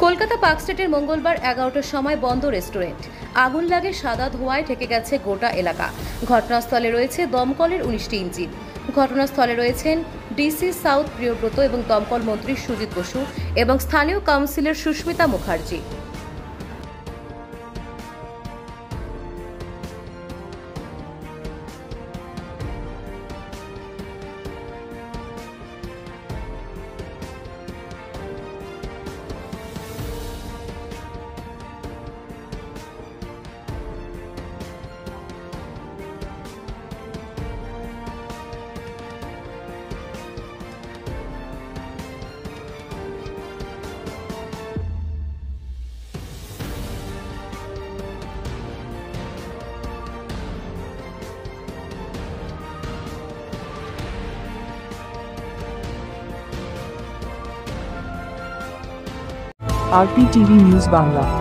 Kolkata park স্ট্রিটের মঙ্গলবার 11টার সময় বন্ধ রেস্টুরেন্ট। আগুন লাগে, সাদা ধোঁয়ায় ঢেকে গেছে গোটা এলাকা। ঘটনাস্থলে রয়েছে দমকলের 19টি ইঞ্জিন। ঘটনাস্থলে রয়েছেন ডিসি সাউথ প্রিয়ব্রত এবং দমকল মন্ত্রী সুজিত বসু এবং স্থানীয় councillor Susmita Mukherjee. RPTV news Bangla.